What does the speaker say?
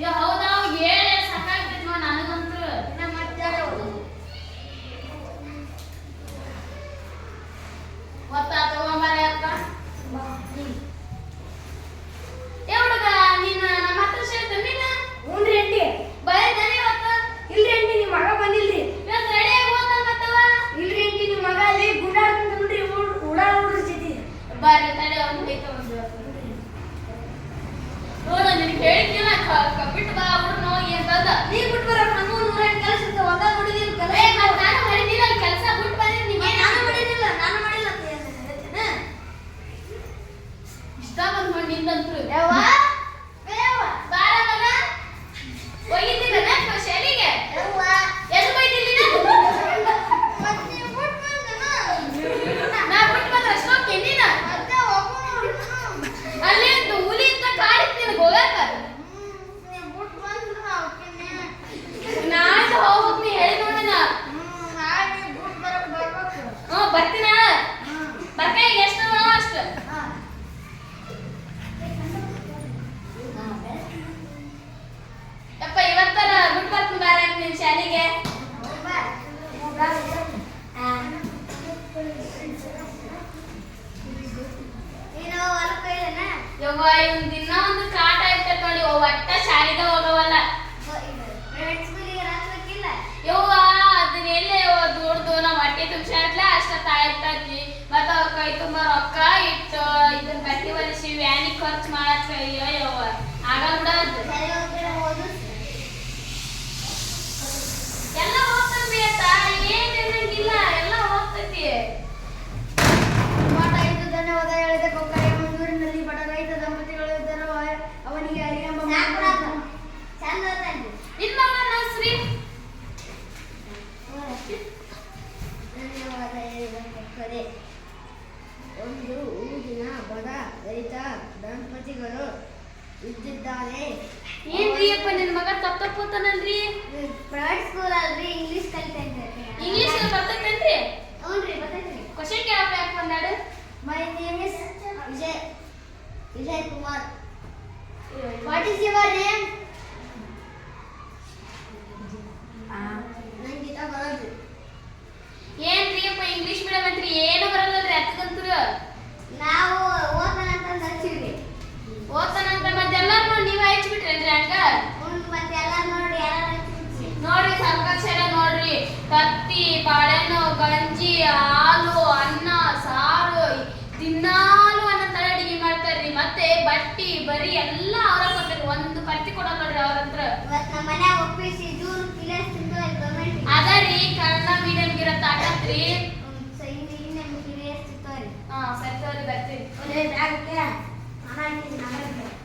ಅಯ್ಯೋ ಹೌದಾ ಹೇಳಿ ಸಾಕಾಗ್ತೈತಿ ನೋಡಿ ನನಗಂತೂ ಇನ್ನ ಮತ್ತೆ ಒತ್ತ ತಗೊಂಬಾರ ಅಕ್ಕ ಏ ಹುಡುಗ ನೀನು ನಮ್ಮ ಹತ್ರ ಸೇರ್ತ ನೀನು ಹ್ಞೂನ್ರಿ ಅಂಟಿ ಬೈದಾನೆ ಇವತ್ತು ಇಲ್ರಿ ಅಂಟಿ ನಿಮ್ಮ ಮಗ ಬಂದಿಲ್ರಿ ಇವತ್ತು ರೆಡಿ ಆಗಿ ಹೋದ ಮತ್ತವ ಇಲ್ರಿ ಅಂಟಿ ನಿಮ್ಮ ಮಗ ಅಲ್ಲಿ ಗುಂಡಾಡ್ಕೊಂಡು ನೋಡ್ರಿ ಉಡಾಳ ಹುಡುಗ್ರ ಜೊತೆ ಬರ್ರಿ ತಡೆ ಅವ್ನು ಬೈತ ಒಂದು ನೋಡ ನಿನಗೆ ಹೇಳಿದ್ನಿಲ್ಲ ಬಿಟ್ಟು ಬಾ ಅವ್ರನ್ನ ಏನ್ ಬಂದ ನೀ ಬಿಟ್ಟು ಬರಕ್ಕೆ ನಮಗೂ 108 ಕೆಲಸ ಇರ್ತವೆ ಒಂದ ನೋಡಿದೀನಿ ಕೆಲಸ ಏ ಮತ್ತೆ ನಾನು ಮಾಡಿದ್ನಿಲ್ಲ ಕೆಲಸ ಬಿಟ್ಟು ಬಂದಿನಿ ನೀವೇ ನಾನು ಮಾಡಿದಿಲ್ಲ ಅಂತ ಹೇಳ್ತೇನೆ ಇಷ್ಟ ಬಂದ್ ಮಾಡಿ ನಿಂದಂತ್ರು ಯವ್ವ ಬಾರ ಮಗ ಹೋಗಿದ್ದೀರ ನಾನು ಶಾಲೆಗೆ ಯವ್ವ ಎಷ್ಟು ಬೈದಿಲ್ಲ ಮತ್ತೆ ನೀವು ಬಿಟ್ಟು ಬಂದನ ನಾ ಬಿಟ್ಟು ಬಂದ್ರೆ ಅಷ್ಟೊಕ್ಕೆ ನೀನ ಮತ್ತೆ ಹೋಗೋಣ ಅಲ್ಲಿ ಹುಲಿ ಅಂತ ಕಾಡಿತ್ತು ನಿನಗೆ ಹೋಗಾಕ ನೀವು ಬಿಟ್ಟು ಬಂದ್ರೆ ಅವಕ್ಕೆ ನಾಳೆ ಹೋಗ್ಬೇಕು ನೀ ಹೇಳಿ ನೋಡೋಣ ನಾಳೆ ಬಿಟ್ಟು ಬರಕ್ಕೆ ಬರ್ಬೇಕು ಹ್ಞೂ ಬರ್ತೀನ ಬರ್ಕ ಈಗ ಎಷ್ಟು ಅಷ್ಟು ಯಪ್ಪ ಇವತ್ತರ ಬಿಟ್ಟು ಬರ್ತೀನಿ ಬಾರ ನಿನ್ನ ಶಾಲೆಗೆ ಯವ್ವ ಇವ್ನ ದಿನ ಒಂದು ಕಾಟ ಇರ್ತೈತೆ ನೋಡಿ ಒಟ್ಟ ಶಾಲೆಗೆ ಹೋಗವಲ್ಲ ಯವ್ವ ಅದನ್ನ ಎಲ್ಲೇ ದುಡ್ದು ನಾವು ಹೊಟ್ಟೆ ತುಂಬಿಸಾಡ್ಲ ಅಷ್ಟ ತಾಯ್ತೈತಿ ಮತ್ತ ಅವ್ರ ಕೈ ತುಂಬ ರೊಕ್ಕ ಇಟ್ಟು ಇದನ್ನ ಬಟ್ಟೆ ಒಲಿಸಿ ವ್ಯಾನಿಗೆ ಖರ್ಚು ಮಾಡಕ್ ಅಯ್ಯೋ ಯವ್ವ ಆಗಲ್ಲ ಬಿಡೋದು ಎಲ್ಲ ಹೋಗ್ತೈತಿ ಅತ್ತ ಏನ್ ಇರಂಗಿಲ್ಲ ಎಲ್ಲ ಹೋಗ್ತೈತಿ ಧನ್ಯವಾದ ಹೇಳಿದ ಕೊಕ್ಕರೆ ಮಂಜೂರಿನಲ್ಲಿ ಬಡ ರೈತ ದಂಪತಿಗಳು ಇದ್ದರು ಅವನಿಗೆ ಅರಿಯಂಬ ನಿನ್ ಮಗನ ಶ್ರೀ ಧನ್ಯವಾದ ಹೇಳಿದ ಕೊಕ್ಕರೆ ಒಂದು ಊರಿನ ಬಡ ರೈತ ದಂಪತಿಗಳು ಇದ್ದಿದ್ದಾರೆ ಏನ್ರಿಯಪ್ಪ ನಿನ್ ಮಗ ತಪ್ಪೋತಾನಲ್ರಿ ಪ್ರೈವೇಟ್ ಸ್ಕೂಲ್ ಅಲ್ರಿ ಇಂಗ್ಲಿಷ್ ಕಲಿತಾ ಇದ್ದಾರೆ ಇಂಗ್ಲಿಷ್ ಬರ್ತೈತೇನ್ರಿ ಹ್ಞೂನ್ರಿ ಬರ್ತೈತ್ರಿ ಕ್ವಶನ್ ಕೇಳಪ್ಪ ಯಾಕೆ ಬಂದಾಡು My name is Vijay Kumar. What is your name? Nangita Balaji. ಏನ್ರಿಯಪ್ಪ ಇಂಗ್ಲಿಷ್ ಮೀಡಿಯಂ ಅಂತ್ರಿ ಏನು ಬರಲ್ಲಲ್ರಿ ಅತ್ತಗಂತೂರು ನಾವು ಓದ್ತಾನಂತ ಹಚ್ಚಿವ್ರಿ ಓದ್ತಾನಂತ ಮತ್ತೆ ಎಲ್ಲಾರು ನೋಡಿ ನೀವ್ ಹಚ್ಚಿಬಿಟ್ರೇನ್ರಿ ಹಂಗ ಮತ್ತೆ ಎಲ್ಲ ನೋಡಿ ಯಾರು ಹಚ್ಚಿಬಿಟ್ರಿ ನೋಡ್ರಿ ಸಂಕಕ್ಷರ ನೋಡ್ರಿ ತತ್ತಿ ಬಾಳೆಹಣ್ಣು ಗಂಜಿ ಹಾಲು ಅನ್ನ ಸಾರು ದಿನಾಲು ಅನ್ನ ತರ ಅಡಿಗೆ ಮಾಡ್ತಾರ್ರಿ ಮತ್ತೆ ಬಟ್ಟಿ ಬರಿ ಎಲ್ಲ ಅವ್ರ ಕೊಡ್ತಾರೆ ಒಂದು ಕತ್ತಿ ಕೊಡಲ್ಲ ನೋಡ್ರಿ ಅವ್ರ ಹತ್ರ ಇವತ್ತು ನಮ್ಮ ಮನ್ಯಾಗ ಒಪ್ಪಿಸಿ ಜೂನ್ ಕಿಲೇಸ್ ತಿಂದು ಗೌರ್ಮೆಂಟ್ ಅದರಿ ಕನ್ನಡ ಮೀಡಿಯಂ ಇರತ್ತ ಆಗತ್ರಿ ಕಿಲೇಸ್ ತಿಂತವ್ರಿ ಹಾ ಸರಿ ಬರ್ತೀವಿ ಒಳ್ಳೆ ಬ್ಯಾಗ್ ಹಣ ಹಾಕಿದ್ದೀನಿ